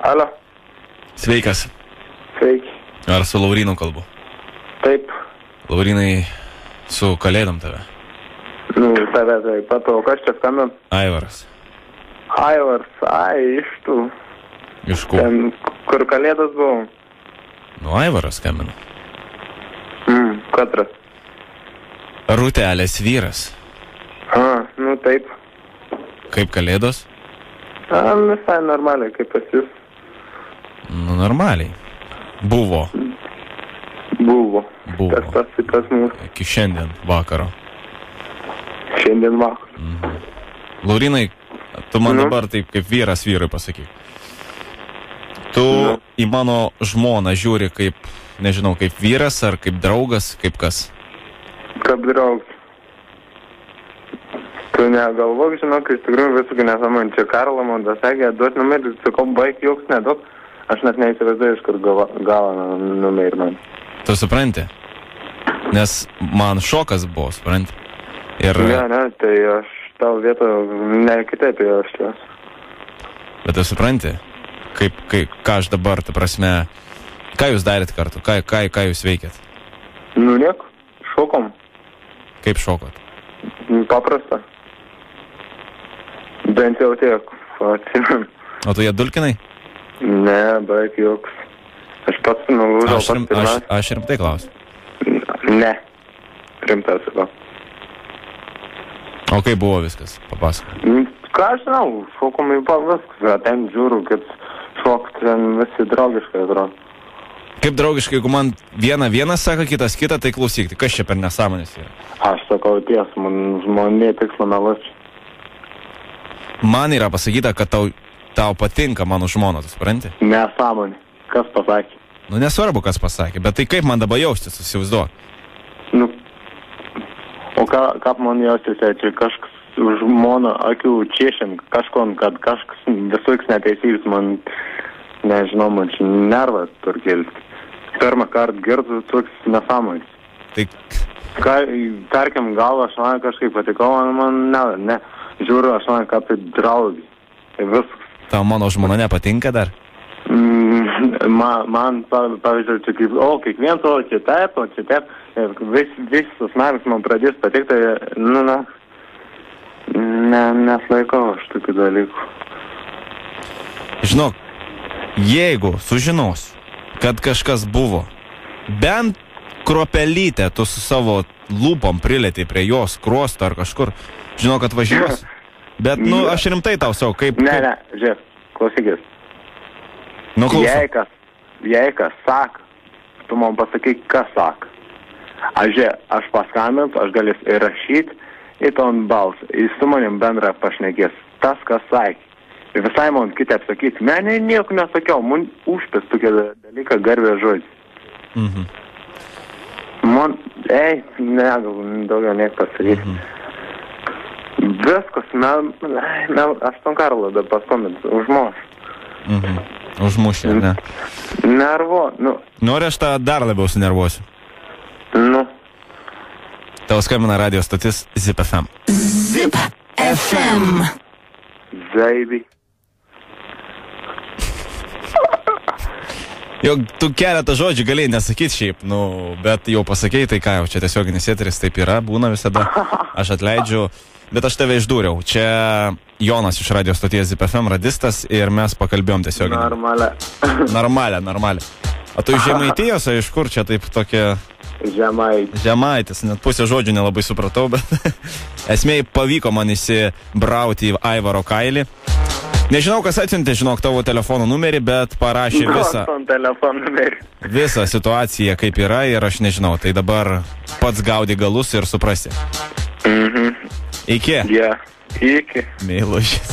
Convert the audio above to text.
Alio. Sveikas. Sveiki. Ar su Laurynu kalbu? Taip. Laurynai, su kalėdom tave. Tave taip pat, o kas čia skambin? Aivaras. Aivars, iš tų. Iš kur? Ten, kur kalėdas buvo. Aivaras skambina. Katras. Rūtelės vyras. Taip. Kaip kalėdos? Visai normaliai, kaip pas jūs. Normaliai. Buvo. Tas pas mūsų. Iki šiandien vakaro. Šiandien vakar. Laurynai, tu man dabar taip kaip vyras vyrui pasakyk. Tu į mano žmoną žiūri kaip, nežinau, kaip vyras ar kaip draugas, kaip kas? Kaip draugas. Tu negalvok, žinok, iš tikrųjų visų nesąmonė. Čia Karla man dasakė, duot numerį, sakau, baig joks neduok. Aš net neįsivaizduoju, iš kur gavo numerį man. Tu supranti? Nes man šokas buvo, supranti? Ir... Ne, tai aš tavo vietą ne kitaip jaučiuosi. Bet tu supranti? Ką aš dabar, ta prasme, ką jūs darėt kartu? Ką jūs veikėt? Nieko, šokom. Kaip šokot? Paprasta. Bent jau tiek. O tu ją dulkinai? Ne, beveik joks. Aš pats nulūžau pats pirmas. Aš rimtai klausiu. Ne. Rimtas sakau. O kaip buvo viskas? Papasakok. Ką aš žinau, šokom į viskas. Ten žiūriu, kad šokt ten visi draugiškai atrodo. Kaip draugiškai, jeigu man vienas sako, kitas kitą, tai klausyk, tai kas čia per nesąmonės yra? Aš sakau ties, man žmonė tikslo meluočiau. Man yra pasakyta, kad tau patinka mano žmona, tu supranti? Nesąmonė. Kas pasakė? Nesvarbu, kas pasakė, bet tai kaip man dabar jaustis, įsivaizduok? O kaip man jaustis, čia kažkas žmona akių čiešin, kažkon, kad kažkas visuiks neteisys, man, nežinau, man čia nervas turkėlis. Pirmą kartą girdu toks nesąmonės. Tai... Tarkim, gal aš man kažkaip patikau, man ne. Žiūriu, aš man kaip tai draugi. Tai viskas. Tau mano žmona nepatinka dar? Man, pavyzdžiui, čia kaip, kiekvienas, čia taip. Visus metus man pradės patikti, neslaikau aš tokių dalykų. Žinok, jeigu sužinosiu, kad kažkas buvo, bent kruopelytę tu su savo lūpom prilėti prie jos kruosto ar kažkur, žinau, kad važiuosiu. Bet, aš rimtai tau savo, kaip... Ne, žiūrėk, klausykis. Klausom. Jei kas sak, tu man pasakyk, kas sak. Aš paskambinsiu, aš galės įrašyti į ton balsą, į su manim bendrą pašnekės. Tas, kas sakė. Ir visai man kitaip sakyti, ne, nieko nesakiau, man užpės tokie dalyką garbė žodžiai. Man, daugiau nieko pasakyti. Viskas, aš tam Karlo dar paskambinsiu, užmuosiu. Užmušė, ne? Nori, aš tą dar labiau sunervuosiu. Tau skambina radio stotis Zip FM. Zip FM. Zaibi. Jau tu keletą žodžių galėjai nesakyti šiaip, bet jau pasakėjai, tai ką jau, čia tiesioginis eteris taip yra, būna visada, aš atleidžiu, bet aš tave išdūriau. Čia Jonas iš radio stoties Zip FM radistas ir mes pakalbėjom tiesioginį. Normalią. O tu iš Žemaitijos, iš kur čia taip tokia... Žemaitis, net pusę žodžių nelabai supratau, bet esmė pavyko man įsibrauti į Aivaro kailį. Nežinau, kas atsiuntė, žinok, tavo telefono numerį, bet parašė visą situaciją, kaip yra, ir aš nežinau, tai dabar pats gaudi galus ir suprasi. Iki. Iki. Meilužis.